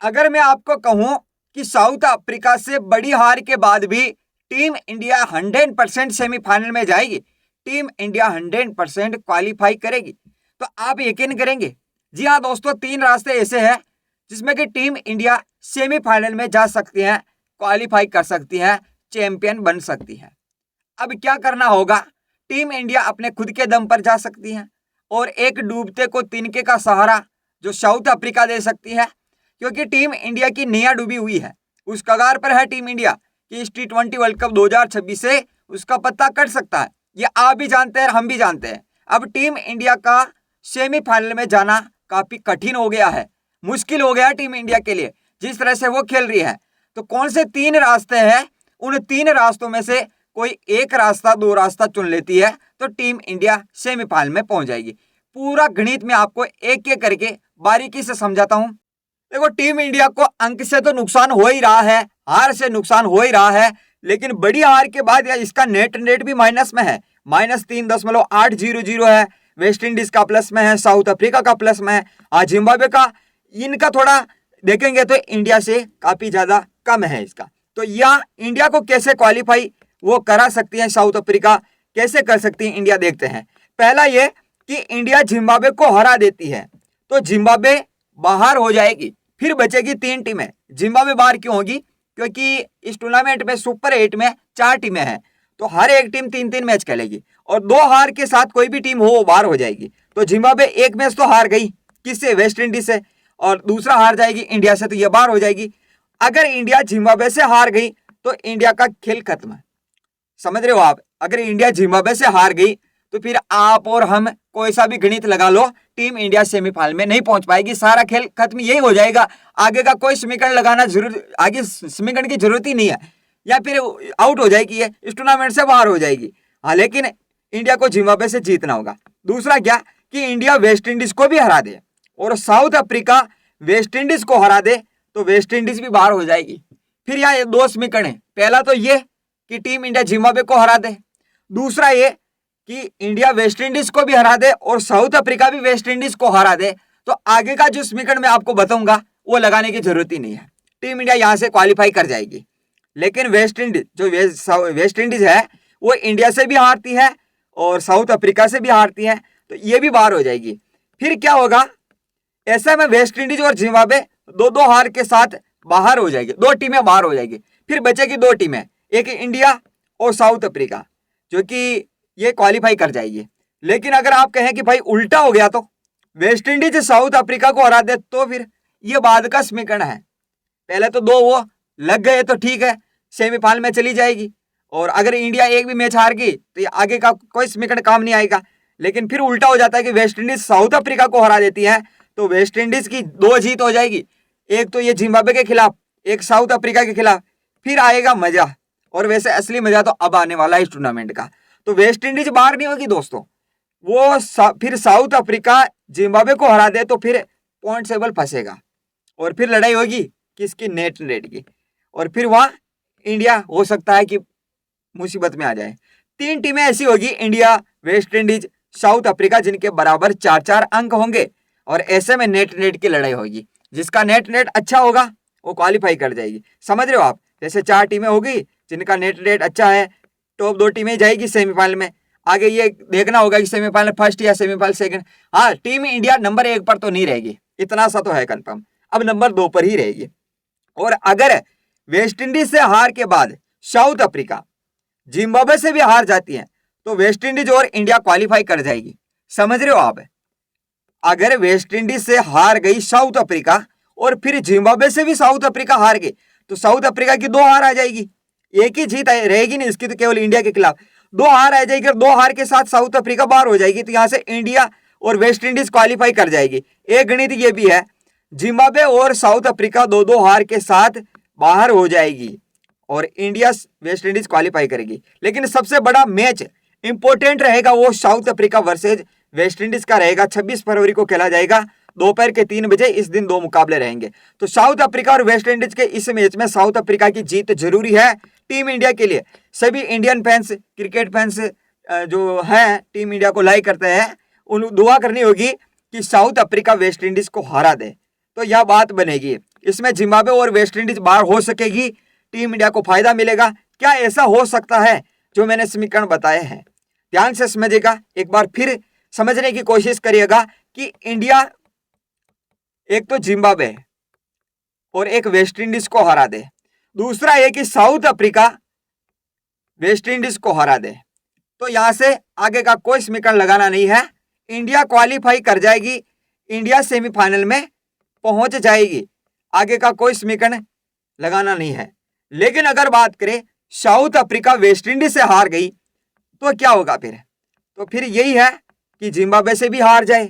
अगर मैं आपको कहूं कि साउथ अफ्रीका से बड़ी हार के बाद भी टीम इंडिया 100% सेमीफाइनल में जाएगी, टीम इंडिया 100% क्वालिफाई करेगी, तो आप यकीन करेंगे? जी हाँ दोस्तों, 3 रास्ते ऐसे हैं जिसमें कि टीम इंडिया सेमीफाइनल में जा सकती है, क्वालिफाई कर सकती है, चैंपियन बन सकती है। अब क्या करना होगा? टीम इंडिया अपने खुद के दम पर जा सकती है और एक डूबते को तिनके का सहारा जो साउथ अफ्रीका दे सकती है, क्योंकि टीम इंडिया की नैया डूबी हुई है, उस कगार पर है टीम इंडिया कि इस T20 वर्ल्ड कप 2026 से उसका पत्ता कट सकता है। ये आप भी जानते हैं, हम भी जानते हैं। अब टीम इंडिया का सेमीफाइनल में जाना काफी कठिन हो गया है, मुश्किल हो गया है टीम इंडिया के लिए, जिस तरह से वो खेल रही है। तो कौन से 3 रास्ते हैं? उन 3 रास्तों में से कोई एक रास्ता, 2 रास्ता चुन लेती है तो टीम इंडिया सेमीफाइनल में पहुंच जाएगी। पूरा गणित में आपको एक एक करके बारीकी से समझाता हूं। देखो, टीम इंडिया को अंक से तो नुकसान हो ही रहा है, हार से नुकसान हो ही रहा है, लेकिन बड़ी हार के बाद इसका नेट रेट भी माइनस में है, -3.800 है। वेस्ट इंडीज का प्लस में है, साउथ अफ्रीका का प्लस में है, जिम्बाब्वे का, इनका थोड़ा देखेंगे तो इंडिया से काफी ज्यादा कम है इसका। तो यह इंडिया को कैसे क्वालिफाई वो करा सकती है, साउथ अफ्रीका कैसे कर सकती है इंडिया, देखते हैं। पहला ये कि इंडिया जिम्बाब्वे को हरा देती है तो जिम्बाब्वे बाहर हो जाएगी, फिर बचेगी 3 टीमें। जिम्बाब्वे बाहर क्यों होगी? क्योंकि इस टूर्नामेंट में सुपर 8 में 4 टीमें हैं, तो हर एक टीम 3-3 मैच खेलेगी और 2 हार के साथ कोई भी टीम हो वो बाहर हो जाएगी। तो जिम्बाब्वे एक मैच तो हार गई, किससे? वेस्ट इंडीज से, और दूसरा हार जाएगी इंडिया से, तो ये बाहर हो जाएगी। अगर इंडिया जिम्बाब्वे से हार गई तो इंडिया का खेल खत्म है, समझ रहे हो आप? अगर इंडिया जिम्बाब्वे से हार गई तो फिर आप और हम कोई सा भी गणित लगा लो, टीम इंडिया सेमीफाइनल में नहीं पहुंच पाएगी, सारा खेल खत्म, यही हो जाएगा। आगे का कोई समीकरण लगाना जरूर, आगे समीकरण की जरूरत ही नहीं है, या फिर आउट हो जाएगी, ये इस टूर्नामेंट से बाहर हो जाएगी। हाँ, लेकिन इंडिया को जिम्बाब्वे से जीतना होगा। दूसरा क्या कि इंडिया वेस्ट इंडीज को भी हरा दे और साउथ अफ्रीका वेस्ट इंडीज को हरा दे तो वेस्ट इंडीज भी बाहर हो जाएगी। फिर यहाँ 2 समीकरण है। पहला तो ये कि टीम इंडिया जिम्बाब्वे को हरा दे, दूसरा ये कि इंडिया वेस्ट इंडीज को भी हरा दे और साउथ अफ्रीका भी वेस्ट इंडीज को हरा दे। तो आगे का जो समीकरण मैं आपको बताऊंगा वो लगाने की जरूरत ही नहीं है, टीम इंडिया यहां से क्वालिफाई कर जाएगी। लेकिन वेस्ट इंडीज, जो वेस्ट इंडीज है वो इंडिया से भी हारती है और साउथ अफ्रीका से भी हारती है, तो ये भी बाहर हो जाएगी। फिर क्या होगा? ऐसा में वेस्ट इंडीज और जिम्बाब्वे 2-2 हार के साथ बाहर हो जाएगी, 2 टीमें बाहर हो जाएगी। फिर बचेगी 2 टीमें, एक इंडिया और साउथ अफ्रीका, जो कि ये क्वालिफाई कर जाएगी। लेकिन अगर आप कहें कि भाई उल्टा हो गया, तो वेस्ट इंडीज साउथ अफ्रीका को हरा दे तो फिर ये बाद का समीकरण है। पहले तो 2 वो लग गए तो ठीक है, सेमीफाइनल में चली जाएगी, और अगर इंडिया एक भी मैच हार गई तो ये आगे का कोई समीकरण काम नहीं आएगा। लेकिन फिर उल्टा हो जाता है कि वेस्ट इंडीज साउथ अफ्रीका को हरा देती है तो वेस्ट इंडीज की 2 जीत हो जाएगी, एक तो ये जिम्बाब्वे के खिलाफ, एक साउथ अफ्रीका के खिलाफ। फिर आएगा मजा, और वैसे असली मजा तो अब आने वाला है इस टूर्नामेंट का। तो वेस्ट इंडीज बाहर नहीं होगी दोस्तों, वो फिर साउथ अफ्रीका जिम्बाब्वे को हरा दे तो फिर पॉइंट टेबल फंसेगा और फिर लड़ाई होगी किसकी? नेट रेट की, और फिर वहां इंडिया हो सकता है कि मुसीबत में आ जाए। 3 टीमें ऐसी होगी, India, West Indies, south Africa, जिनके बराबर 4-4 अंक होंगे, और ऐसे में नेट रेट की लड़ाई होगी। जिसका नेट रेट अच्छा होगा वो क्वालिफाई कर जाएगी, समझ रहे हो आप? जैसे 4 टीमें होगी जिनका नेट रेट अच्छा है, टॉप 2 टीमें जाएगी सेमीफाइनल में। आगे ये देखना होगा कि सेमीफाइनल फर्स्ट या सेमीफाइनल सेकंड। हाँ, टीम इंडिया नंबर 1 पर तो नहीं रहेगी, इतना सा तो है कंफर्म, अब नंबर 2 पर ही रहेगी। और अगर वेस्ट इंडीज से हार के बाद साउथ अफ्रीका जिम्बाब्वे से भी हार जाती है तो वेस्ट इंडीज और इंडिया क्वालिफाई कर जाएगी, समझ रहे हो आप? अगर वेस्ट इंडीज से हार गई साउथ अफ्रीका और फिर जिम्बाब्वे से भी साउथ अफ्रीका हार गई तो साउथ अफ्रीका की 2 हार आ जाएगी, एक ही जीत रहेगी नहीं इसकी, तो केवल इंडिया के खिलाफ 2 हार आ जाएगी, और 2 हार के साथ साउथ अफ्रीका बाहर हो जाएगी, तो यहां से इंडिया और वेस्ट इंडीज क्वालिफाई कर जाएगी। एक गणित ये भी है, जिम्बाब्वे और साउथ अफ्रीका 2-2 हार के साथ बाहर हो जाएगी और इंडिया वेस्ट इंडीज क्वालिफाई करेगी। लेकिन सबसे बड़ा मैच इंपॉर्टेंट रहेगा वो south Africa versus West Indies का रहेगा, 26 फरवरी को खेला जाएगा दोपहर के 3 बजे। इस दिन 2 मुकाबले रहेंगे, तो साउथ अफ्रीका और वेस्ट इंडीज के इस मैच में साउथ अफ्रीका की जीत जरूरी है टीम इंडिया के लिए। सभी इंडियन फैंस, क्रिकेट फैंस जो हैं टीम इंडिया को लाइक करते हैं, उन दुआ करनी होगी कि साउथ अफ्रीका वेस्ट इंडीज को हरा दे, तो यह बात बनेगी। इसमें जिम्बाब्वे और वेस्ट इंडीज बाहर हो सकेगी, टीम इंडिया को फायदा मिलेगा। क्या ऐसा हो सकता है जो मैंने समीकरण बताए हैं? ध्यान से समझिएगा, एक बार फिर समझने की कोशिश करिएगा कि इंडिया एक तो जिम्बाब्वे और एक वेस्ट इंडीज को हरा दे, दूसरा है कि साउथ अफ्रीका वेस्ट इंडीज को हरा दे, तो यहां से आगे का कोई समीकरण लगाना नहीं है। इंडिया क्वालिफाई कर जाएगी, इंडिया सेमीफाइनल में पहुंच जाएगी, आगे का कोई समीकरण लगाना नहीं है। लेकिन अगर बात करें साउथ अफ्रीका वेस्ट इंडीज से हार गई तो क्या होगा फिर? तो फिर यही है कि जिम्बाब्वे से भी हार जाए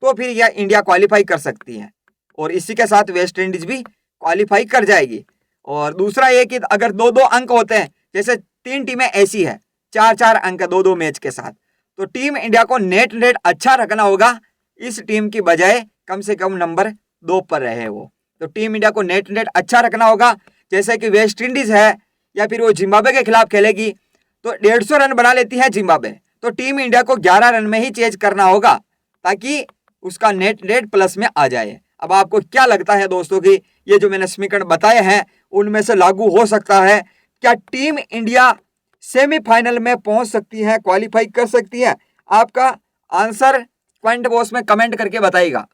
तो फिर यह इंडिया क्वालिफाई कर सकती है और इसी के साथ वेस्ट इंडीज भी क्वालिफाई कर जाएगी। और दूसरा ये कि अगर 2-2 अंक होते हैं, जैसे 3 टीमें ऐसी है 4-4 अंक 2-2 मैच के साथ, तो टीम इंडिया को नेट अच्छा रखना होगा, इस टीम की बजाय कम से कम नंबर 2 पर रहे वो। तो टीम इंडिया को नेट अच्छा रखना होगा। जैसे कि वेस्ट इंडीज है या फिर वो जिम्बाब्वे के खिलाफ खेलेगी तो 150 रन बना लेती है जिम्बाब्वे, तो टीम इंडिया को 11 रन में ही चेज करना होगा ताकि उसका नेट प्लस में आ जाए। अब आपको क्या लगता है दोस्तों कि ये जो मैंने समीकरण बताए हैं उनमें से लागू हो सकता है? क्या टीम इंडिया सेमीफाइनल में पहुंच सकती है, क्वालिफाई कर सकती है? आपका आंसर कमेंट बॉक्स में कमेंट करके बताइएगा।